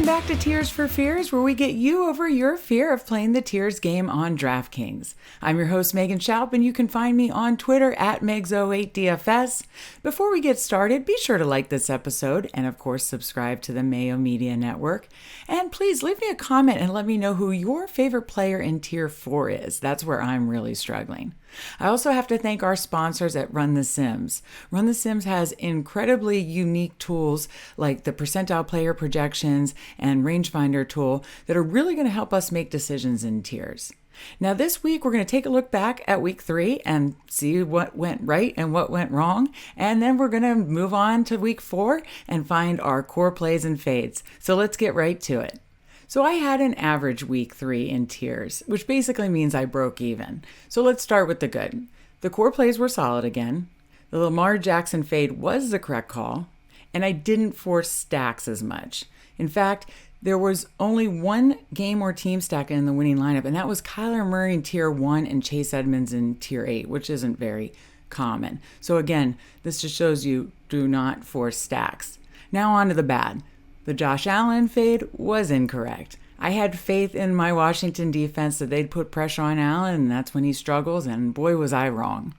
back to Tears for Fears, where we get you over your fear of playing the Tears game on DraftKings. I'm your host, Megan Shoup, and you can find me on Twitter at Megs08DFS. Before we get started, be sure to like this episode and, of course, subscribe to the Mayo Media Network. And please leave me a comment and let me know who your favorite player in Tier 4 is. That's where I'm really struggling. I also have to thank our sponsors at Run the Sims. Run the Sims has incredibly unique tools like the percentile player projections and rangefinder tool that are really going to help us make decisions in tiers. Now this week we're going to take a look back at week 3 and see what went right and what went wrong, and then we're going to move on to week 4 and find our core plays and fades. So let's get right to it. So I had an average week 3 in tiers, which basically means I broke even. So let's start with the good. The core plays were solid again. The Lamar Jackson fade was the correct call, and I didn't force stacks as much. In fact, there was only one game or team stack in the winning lineup, and that was Kyler Murray in Tier 1 and Chase Edmonds in Tier 8, which isn't very common. So again, this just shows you do not force stacks. Now on to the bad. The Josh Allen fade was incorrect. I had faith in my Washington defense that they'd put pressure on Allen, and that's when he struggles, and boy was I wrong.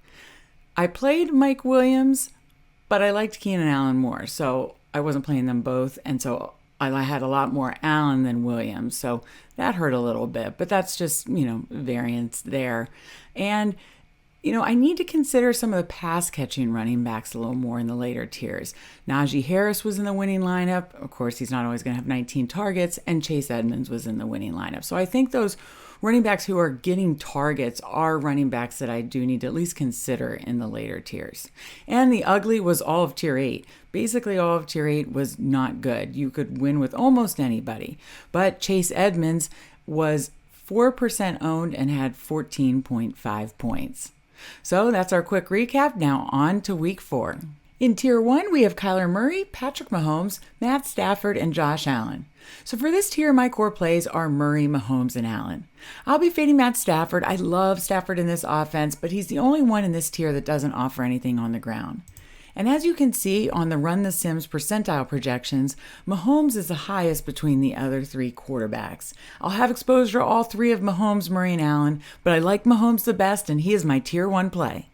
I played Mike Williams, but I liked Keenan Allen more, so I wasn't playing them both, and so I had a lot more Allen than Williams, so that hurt a little bit, but that's just, variance there. And I need to consider some of the pass-catching running backs a little more in the later tiers. Najee Harris was in the winning lineup. Of course, he's not always going to have 19 targets, and Chase Edmonds was in the winning lineup. So I think those running backs who are getting targets are running backs that I do need to at least consider in the later tiers. And the ugly was all of Tier 8. Basically, all of Tier 8 was not good. You could win with almost anybody. But Chase Edmonds was 4% owned and had 14.5 points. So that's our quick recap. Now on to week 4. In Tier 1, we have Kyler Murray, Patrick Mahomes, Matt Stafford, and Josh Allen. So for this tier, my core plays are Murray, Mahomes, and Allen. I'll be fading Matt Stafford. I love Stafford in this offense, but he's the only one in this tier that doesn't offer anything on the ground. And as you can see on the Run the Sims percentile projections, Mahomes is the highest between the other 3 quarterbacks. I'll have exposure to all 3 of Mahomes, Murray, and Allen, but I like Mahomes the best, and he is my Tier 1 play.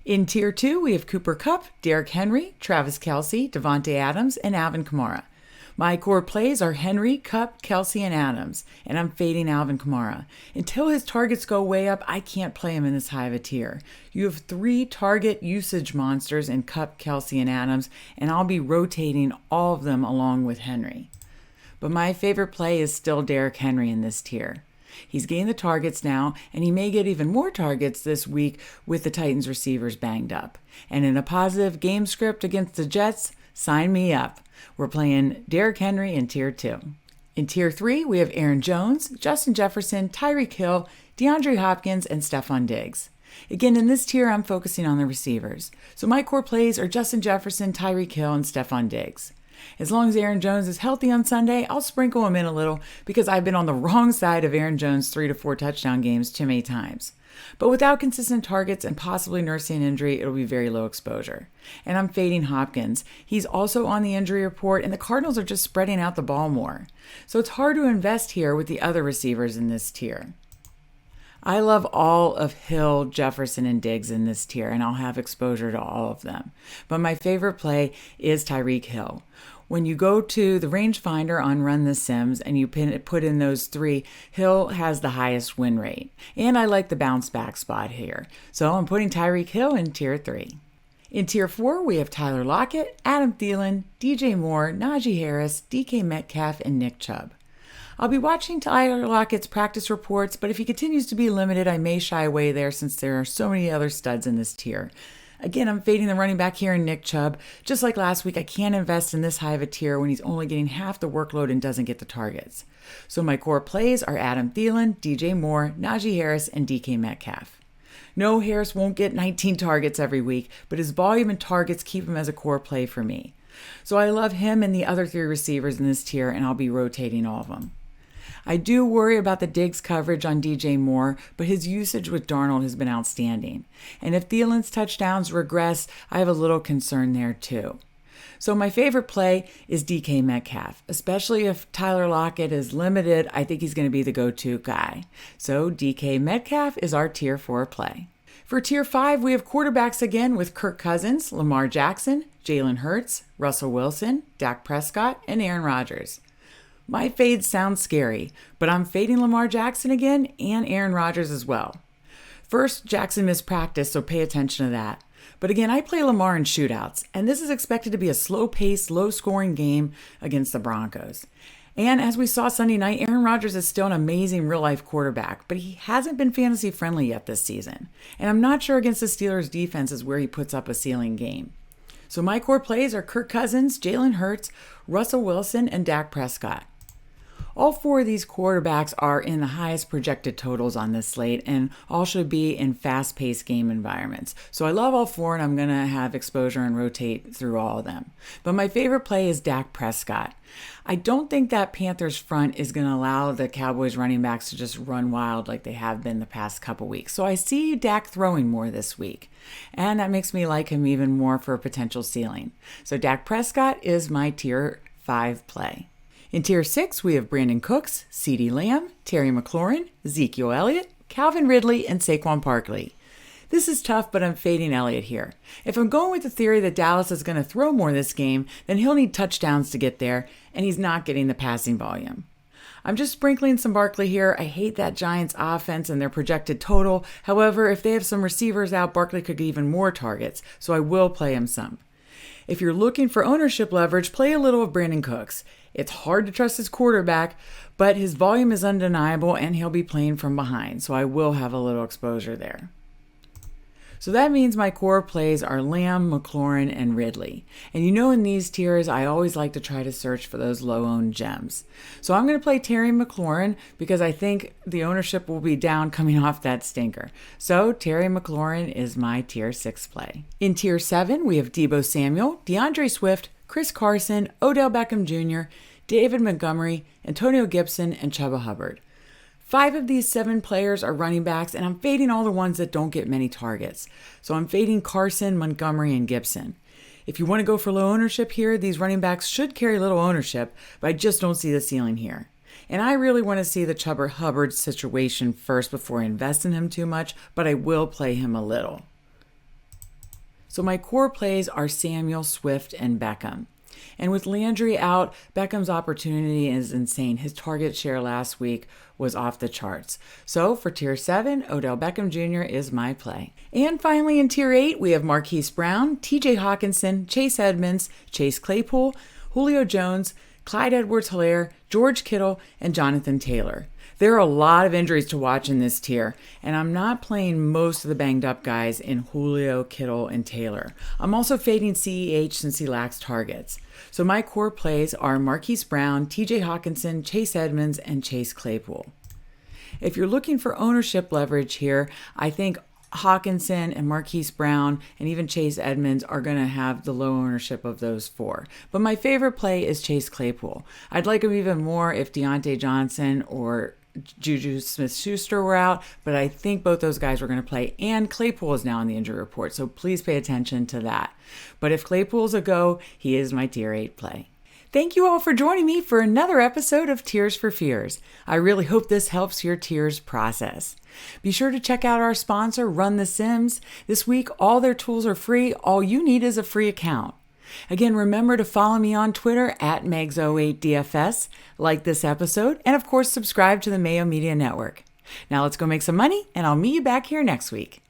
In Tier 2, we have Cooper Kupp, Derrick Henry, Travis Kelce, Devontae Adams, and Alvin Kamara. My core plays are Henry, Kupp, Kelce, and Adams, and I'm fading Alvin Kamara. Until his targets go way up, I can't play him in this high of a tier. You have 3 target usage monsters in Kupp, Kelce, and Adams, and I'll be rotating all of them along with Henry. But my favorite play is still Derrick Henry in this tier. He's getting the targets now, and he may get even more targets this week with the Titans receivers banged up. And in a positive game script against the Jets, sign me up. We're playing Derrick Henry in Tier 2. In Tier 3, we have Aaron Jones, Justin Jefferson, Tyreek Hill, DeAndre Hopkins, and Stephon Diggs. Again, in this tier, I'm focusing on the receivers. So my core plays are Justin Jefferson, Tyreek Hill, and Stephon Diggs. As long as Aaron Jones is healthy on Sunday, I'll sprinkle him in a little because I've been on the wrong side of Aaron Jones' 3 to 4 touchdown games too many times. But without consistent targets and possibly nursing an injury, it'll be very low exposure. And I'm fading Hopkins. He's also on the injury report, and the Cardinals are just spreading out the ball more. So it's hard to invest here with the other receivers in this tier. I love all of Hill, Jefferson, and Diggs in this tier, and I'll have exposure to all of them. But my favorite play is Tyreek Hill. When you go to the rangefinder on Run the Sims and you put in those 3, Hill has the highest win rate. And I like the bounce back spot here. So I'm putting Tyreek Hill in Tier 3. In Tier 4, we have Tyler Lockett, Adam Thielen, DJ Moore, Najee Harris, DK Metcalf, and Nick Chubb. I'll be watching Tyler Lockett's practice reports, but if he continues to be limited, I may shy away there since there are so many other studs in this tier. Again, I'm fading the running back here in Nick Chubb. Just like last week, I can't invest in this high of a tier when he's only getting half the workload and doesn't get the targets. So my core plays are Adam Thielen, DJ Moore, Najee Harris, and DK Metcalf. No, Harris won't get 19 targets every week, but his volume and targets keep him as a core play for me. So I love him and the other 3 receivers in this tier, and I'll be rotating all of them. I do worry about the Diggs coverage on DJ Moore, but his usage with Darnold has been outstanding. And if Thielen's touchdowns regress, I have a little concern there too. So my favorite play is DK Metcalf, especially if Tyler Lockett is limited. I think he's going to be the go-to guy. So DK Metcalf is our tier 4 play. For tier 5, we have quarterbacks again with Kirk Cousins, Lamar Jackson, Jalen Hurts, Russell Wilson, Dak Prescott, and Aaron Rodgers. My fades sound scary, but I'm fading Lamar Jackson again and Aaron Rodgers as well. First, Jackson missed practice, so pay attention to that. But again, I play Lamar in shootouts, and this is expected to be a slow-paced, low-scoring game against the Broncos. And as we saw Sunday night, Aaron Rodgers is still an amazing real-life quarterback, but he hasn't been fantasy-friendly yet this season. And I'm not sure against the Steelers' defense is where he puts up a ceiling game. So my core plays are Kirk Cousins, Jalen Hurts, Russell Wilson, and Dak Prescott. All 4 of these quarterbacks are in the highest projected totals on this slate and all should be in fast-paced game environments. So I love all 4 and I'm going to have exposure and rotate through all of them. But my favorite play is Dak Prescott. I don't think that Panthers front is going to allow the Cowboys running backs to just run wild like they have been the past couple weeks. So I see Dak throwing more this week. And that makes me like him even more for a potential ceiling. So Dak Prescott is my tier 5 play. In Tier 6, we have Brandon Cooks, CeeDee Lamb, Terry McLaurin, Ezekiel Elliott, Calvin Ridley, and Saquon Barkley. This is tough, but I'm fading Elliott here. If I'm going with the theory that Dallas is going to throw more this game, then he'll need touchdowns to get there, and he's not getting the passing volume. I'm just sprinkling some Barkley here. I hate that Giants offense and their projected total. However, if they have some receivers out, Barkley could get even more targets, so I will play him some. If you're looking for ownership leverage, play a little of Brandon Cooks. It's hard to trust his quarterback, but his volume is undeniable and he'll be playing from behind, so I will have a little exposure there. So that means my core plays are Lamb, McLaurin, and Ridley. And you know in these tiers, I always like to try to search for those low-owned gems. So I'm going to play Terry McLaurin because I think the ownership will be down coming off that stinker. So Terry McLaurin is my tier 6 play. In tier 7, we have Deebo Samuel, DeAndre Swift, Chris Carson, Odell Beckham Jr., David Montgomery, Antonio Gibson, and Chuba Hubbard. 5 of these 7 players are running backs, and I'm fading all the ones that don't get many targets. So I'm fading Carson, Montgomery, and Gibson. If you want to go for low ownership here, these running backs should carry little ownership, but I just don't see the ceiling here. And I really want to see the Chuba Hubbard situation first before I invest in him too much, but I will play him a little. So my core plays are Samuel, Swift, and Beckham. And with Landry out, Beckham's opportunity is insane. His target share last week was off the charts. So for Tier 7, Odell Beckham Jr. is my play. And finally in Tier 8, we have Marquise Brown, TJ Hawkinson, Chase Edmonds, Chase Claypool, Julio Jones, Clyde Edwards-Helaire, George Kittle, and Jonathan Taylor. There are a lot of injuries to watch in this tier, and I'm not playing most of the banged up guys in Julio, Kittle, and Taylor. I'm also fading CEH since he lacks targets. So my core plays are Marquise Brown, TJ Hawkinson, Chase Edmonds, and Chase Claypool. If you're looking for ownership leverage here, I think Hawkinson and Marquise Brown and even Chase Edmonds are going to have the low ownership of those 4. But my favorite play is Chase Claypool. I'd like him even more if Deontay Johnson or Juju Smith-Schuster were out, but I think both those guys were going to play, and Claypool is now on the injury report, so please pay attention to that. But if Claypool's a go, he is my Tier 8 play. Thank you all for joining me for another episode of Tiers for Fears. I really hope this helps your tiers process. Be sure to check out our sponsor, Run the Sims. This week, all their tools are free. All you need is a free account. Again, remember to follow me on Twitter at Megs08DFS, like this episode, and of course, subscribe to the Mayo Media Network. Now let's go make some money, and I'll meet you back here next week.